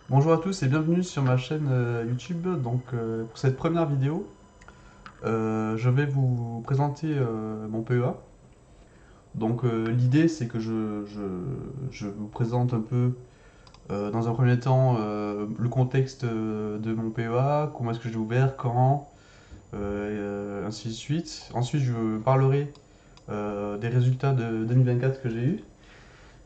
Bonjour à tous et bienvenue sur ma chaîne YouTube. Pour cette première vidéo, je vais vous présenter mon PEA. L'idée c'est que je vous présente un peu dans un premier temps le contexte de mon PEA, comment est-ce que j'ai ouvert, quand, ainsi de suite. Ensuite je parlerai des résultats de 2024 que j'ai eu,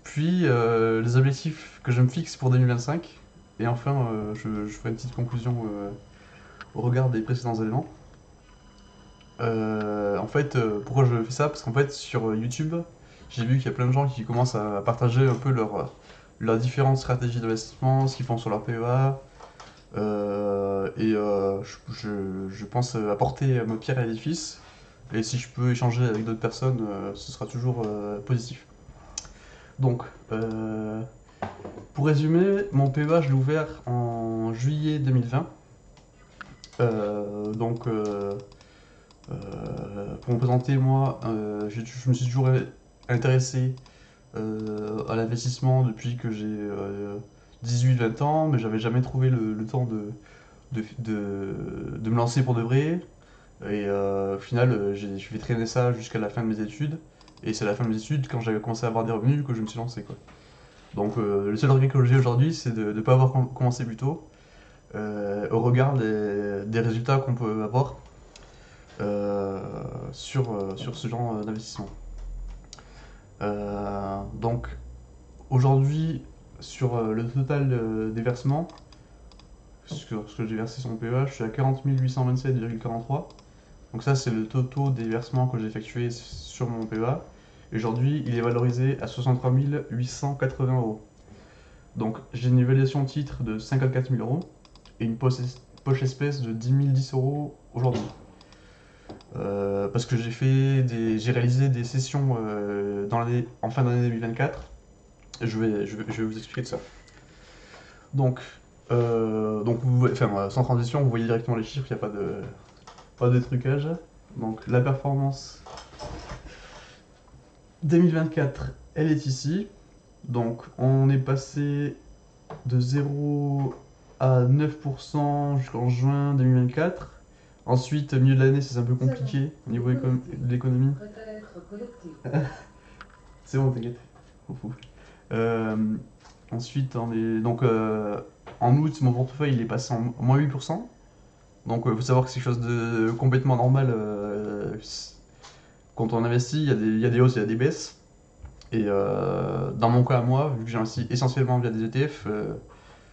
puis les objectifs que je me fixe pour 2025. Et enfin, je ferai une petite conclusion au regard des précédents éléments. Pourquoi je fais ça? Parce qu'en fait, sur YouTube, j'ai vu qu'il y a plein de gens qui commencent à partager un peu leurs différentes stratégies d'investissement, ce qu'ils font sur leur PEA. Je pense apporter ma pierre à l'édifice. Et si je peux échanger avec d'autres personnes, ce sera toujours positif. Donc, euh, pour résumer, mon PEA, je l'ai ouvert en juillet 2020. Euh, donc, euh, pour me présenter, moi, je me suis toujours intéressé à l'investissement depuis que j'ai 18-20 ans, mais j'avais jamais trouvé le temps de me lancer pour de vrai. Et au final, je vais traîner ça jusqu'à la fin de mes études. Et c'est à la fin de mes études, quand j'avais commencé à avoir des revenus, que je me suis lancé, quoi. Le seul regret que j'ai aujourd'hui, c'est de ne pas avoir commencé plus tôt, au regard des résultats qu'on peut avoir euh, sur ce genre d'investissement. Donc aujourd'hui, sur le total des versements, ce que j'ai versé sur mon PEA, je suis à 40 827,43. Donc ça, c'est le total des versements que j'ai effectués sur mon PEA. Et aujourd'hui, il est valorisé à 63 880 euros. Donc j'ai une évaluation titre de 54 000 euros et une poche espèce de 10 euros aujourd'hui. Parce que j'ai réalisé des sessions en fin d'année 2024. Je vais vous expliquer tout ça. Donc, sans transition, vous voyez directement les chiffres, il n'y a pas de trucage. Donc, la performance 2024, elle est ici. Donc, on est passé de 0 à 9% jusqu'en juin 2024. Ensuite, au milieu de l'année, c'est un peu compliqué au niveau de l'économie. C'est bon, t'inquiète. On fout. Euh, Ensuite, en août, mon portefeuille il est passé en moins 8%. Donc, il faut savoir que c'est quelque chose de complètement normal. Quand on investit, il y a des hausses, il y a des baisses. Et dans mon cas à moi, vu que j'investis essentiellement via des ETF,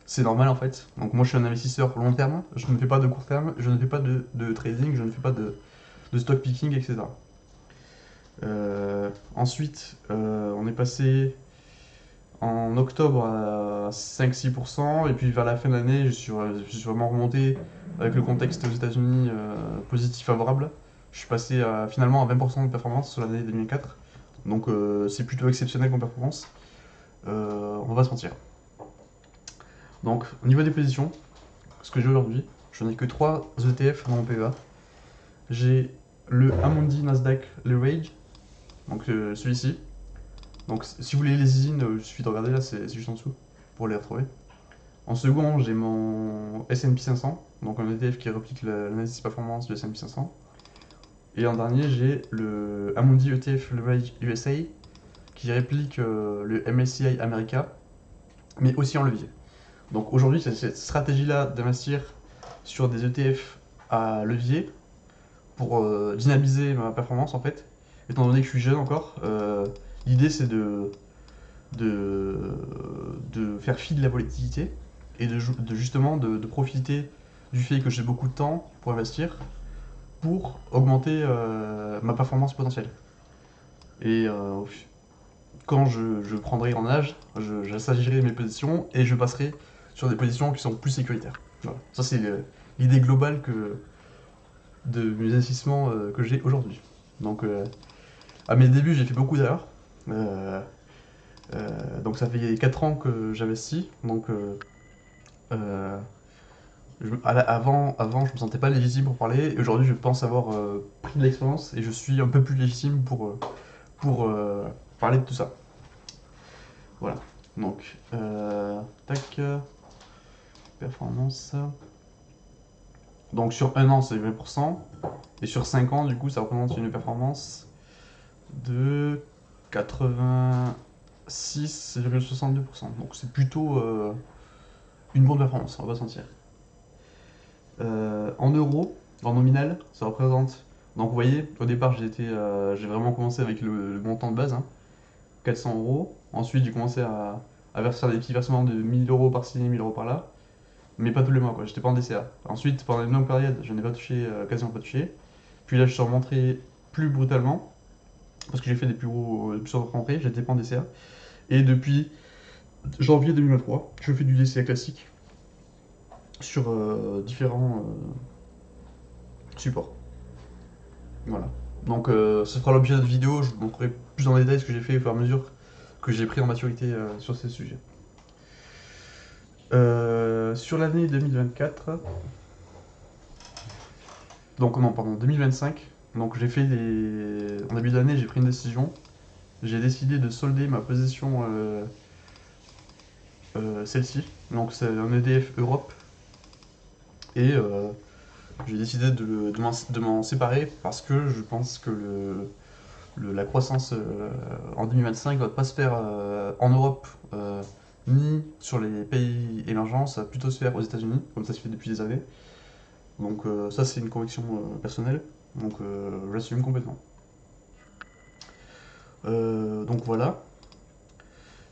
c'est normal en fait. Donc, moi, je suis un investisseur long terme. Je ne fais pas de court terme, je ne fais pas de trading, je ne fais pas de stock picking, etc. On est passé en octobre à 5-6%, et puis vers la fin de l'année, je suis vraiment remonté avec le contexte aux États-Unis positif favorable. Je suis passé finalement à 20% de performance sur l'année 2004. C'est plutôt exceptionnel comme performance. On va pas se mentir. Donc au niveau des positions, ce que j'ai aujourd'hui, je n'ai que 3 ETF dans mon PEA. J'ai le Amundi Nasdaq Leverage, celui-ci. Donc si vous voulez les usines, il suffit de regarder là, c'est juste en dessous pour les retrouver. En second, j'ai mon S&P 500, donc un ETF qui réplique l'analyse performance du S&P 500. Et en dernier, j'ai le Amundi ETF Leverage USA qui réplique le MSCI America, mais aussi en levier. Donc aujourd'hui, c'est cette stratégie-là d'investir sur des ETF à levier pour dynamiser ma performance en fait. Étant donné que je suis jeune encore, l'idée c'est de, de faire fi de la volatilité et justement de profiter du fait que j'ai beaucoup de temps pour investir pour augmenter ma performance potentielle. Et quand je prendrai en âge, j'assagirai mes positions et je passerai sur des positions qui sont plus sécuritaires. Voilà. Ça, c'est l'idée globale de mes investissements que j'ai aujourd'hui. Donc, à mes débuts, j'ai fait beaucoup d'erreurs. Euh, donc, ça fait 4 ans que j'investis. Euh, avant, je me sentais pas légitime pour parler. Et aujourd'hui, je pense avoir pris de l'expérience et je suis un peu plus légitime pour parler de tout ça. Voilà. Donc, tac. performance. Donc sur un an, c'est 20%. Et sur 5 ans, du coup, ça représente une performance de 86,62%. Donc c'est plutôt une bonne performance, on va pas se mentir. En euros, en nominal, ça représente. Donc vous voyez, au départ, j'ai vraiment commencé avec le montant de base, hein, 400 euros. Ensuite, j'ai commencé à verser des petits versements de 1000 euros par-ci, 1000 euros par-là. Mais pas tous les mois, quoi. J'étais pas en DCA. Ensuite, pendant une longue période, je n'ai pas touché, quasiment pas touché. Puis là, je suis remonté plus brutalement, parce que j'ai fait des plus gros, plus grosses rentrées, j'étais pas en DCA. Et depuis janvier 2023, je fais du DCA classique sur différents supports. Voilà. Donc, ce fera l'objet de cette vidéo. Je vous montrerai plus en détail ce que j'ai fait au fur et à mesure que j'ai pris en maturité sur ces sujets. Sur l'année 2024, donc non, pardon, 2025, donc j'ai fait en début d'année, j'ai pris une décision. J'ai décidé de solder ma position celle-ci. Donc c'est un EDF Europe. Et j'ai décidé de m'en séparer parce que je pense que la croissance en 2025 va pas se faire en Europe ni sur les pays émergents, ça va plutôt se faire aux États-Unis, comme ça se fait depuis des années. Donc ça c'est une conviction personnelle, donc j'assume complètement. Donc voilà.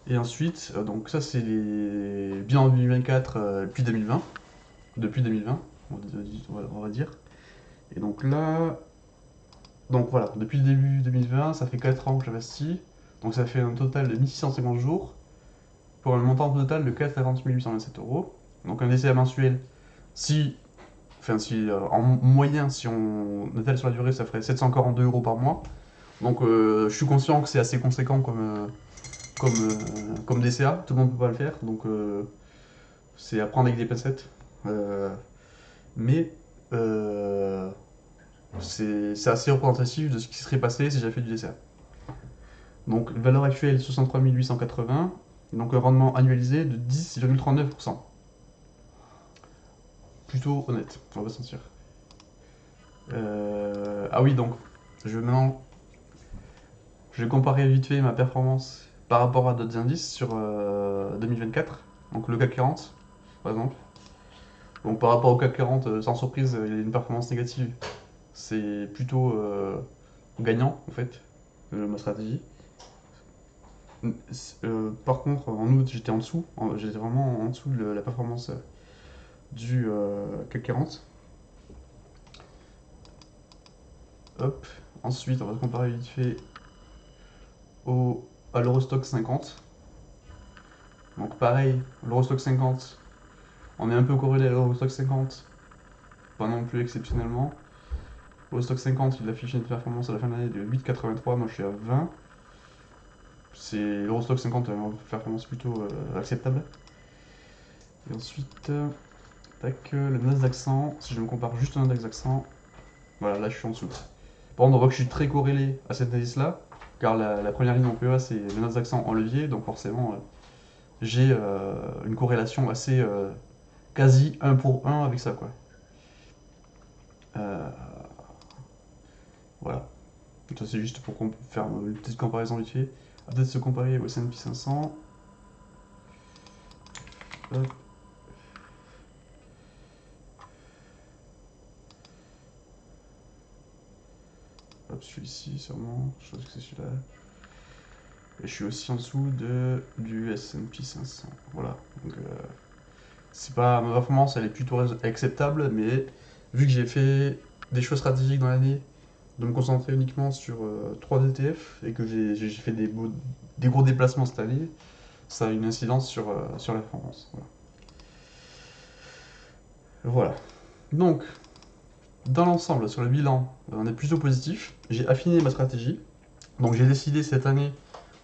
Et ensuite, donc ça c'est les bilans 2024 depuis 2020. Depuis 2020, on va dire. Et donc là, donc voilà, depuis le début 2020, ça fait 4 ans que j'investis. Donc ça fait un total de 1650 jours pour un montant total de 440 827 euros. Donc un DCA mensuel, en moyen, si on étale sur la durée, ça ferait 742 euros par mois. Donc je suis conscient que c'est assez conséquent comme DCA, tout le monde ne peut pas le faire, donc c'est à prendre avec des pincettes. Mais c'est assez représentatif de ce qui serait passé si j'avais fait du DCA. Donc valeur actuelle 63 880, donc un rendement annualisé de 10,39%. Plutôt honnête, on va pas se mentir. Ah oui, donc je vais comparer vite fait ma performance par rapport à d'autres indices sur 2024, donc le CAC 40 par exemple. Donc par rapport au CAC 40, sans surprise, il y a une performance négative. C'est plutôt gagnant en fait, ma stratégie. Par contre, en août, j'étais en dessous, j'étais vraiment en dessous de la performance du CAC 40. Hop. Ensuite, on va comparer vite fait à l'Eurostock 50. Donc pareil, l'Eurostock 50, on est un peu corrélé à l'Eurostock 50, pas non plus exceptionnellement. L'Eurostock 50, il affiche une performance à la fin de l'année de 8,83, moi je suis à 20. C'est l'Eurostock 50 a une performance plutôt acceptable. Et ensuite, tac, le Nasdaq 100, si je me compare juste au Nasdaq 100, voilà, là je suis en dessous. Par contre, on voit que je suis très corrélé à cette indice-là, car la première ligne en PEA c'est le Nasdaq 100 en levier, donc forcément j'ai une corrélation assez quasi 1 pour 1 avec ça, quoi. Euh, voilà. Donc ça c'est juste pour faire une petite comparaison vite fait. On va peut-être se comparer au S&P 500. Hop. Hop, celui-ci sûrement, je pense que c'est celui-là. Et je suis aussi en dessous du S&P 500. Voilà. Donc c'est pas ma performance, elle est plutôt acceptable, mais vu que j'ai fait des choix stratégiques dans l'année, de me concentrer uniquement sur 3 ETF et que j'ai fait des gros déplacements cette année, ça a une incidence sur la performance. Voilà. Voilà. Donc, dans l'ensemble, sur le bilan, on est plutôt positif. J'ai affiné ma stratégie. Donc j'ai décidé cette année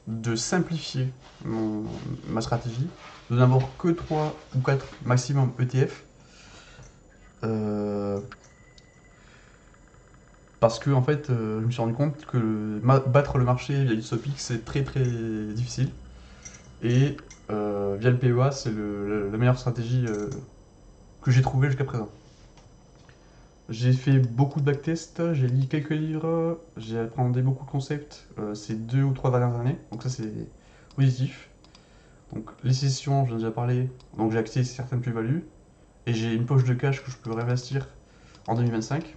de simplifier ma stratégie, de n'avoir que 3 ou 4 maximum ETF. Parce que en fait, je me suis rendu compte que battre le marché via du Sopic c'est très très difficile. Et via le PEA, c'est la meilleure stratégie que j'ai trouvé jusqu'à présent. J'ai fait beaucoup de backtests, j'ai lu quelques livres, j'ai appris beaucoup de concepts ces 2 ou 3 dernières années, donc ça c'est positif. Donc les sessions, j'en ai déjà parlé, donc j'ai accès à certaines plus-values, et j'ai une poche de cash que je peux réinvestir en 2025.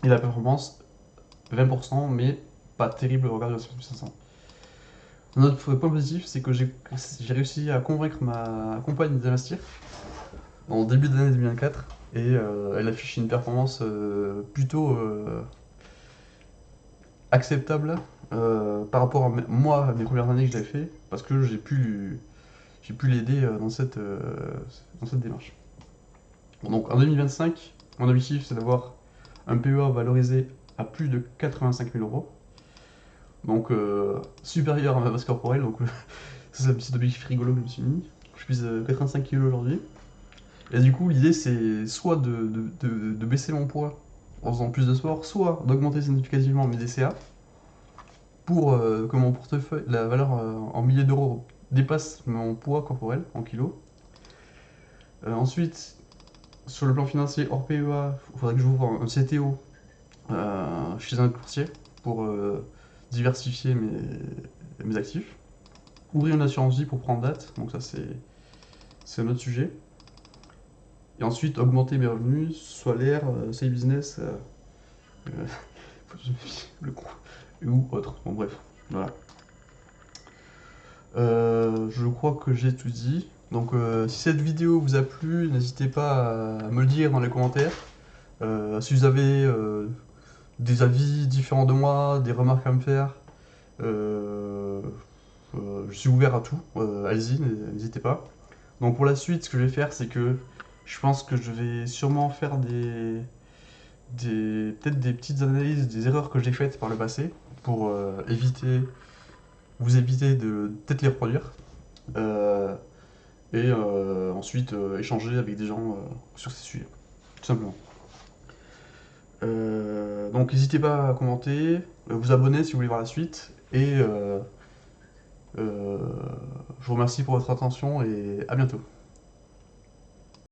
Et la performance, 20%, mais pas terrible au regard de la S&P 500. Un autre point positif, c'est que j'ai réussi à convaincre ma compagne d'investir en début d'année 2024, et elle affiche une performance plutôt acceptable par rapport à moi, à mes premières années que j'avais fait, parce que j'ai pu l'aider dans cette démarche. Bon, donc en 2025, mon objectif c'est d'avoir un PEA valorisé à plus de 85 000 euros, donc supérieur à ma masse corporelle, donc ça, c'est un petit objectif rigolo que je me suis mis. Je pèse 85 kg aujourd'hui. Et du coup, l'idée, c'est soit de baisser mon poids en faisant plus de sport, soit d'augmenter significativement mes DCA pour que mon portefeuille, la valeur en milliers d'euros dépasse mon poids corporel en kilos. Ensuite, sur le plan financier, hors PEA, il faudrait que j'ouvre un CTO chez un courtier pour diversifier mes actifs. Ouvrir une assurance vie pour prendre date, donc ça c'est un autre sujet. Et ensuite augmenter mes revenus, soit l'air, side business, le coup, ou autre. Bon bref, voilà. Je crois que j'ai tout dit. Donc si cette vidéo vous a plu, n'hésitez pas à me le dire dans les commentaires. Si vous avez des avis différents de moi, des remarques à me faire, euh, je suis ouvert à tout. Allez-y, n'hésitez pas. Donc pour la suite, ce que je vais faire, c'est que je pense que je vais sûrement faire peut-être des petites analyses des erreurs que j'ai faites par le passé pour vous éviter de peut-être les reproduire. Euh, et ensuite échanger avec des gens sur ces sujets, tout simplement. Donc n'hésitez pas à commenter, vous abonner si vous voulez voir la suite, et je vous remercie pour votre attention et à bientôt.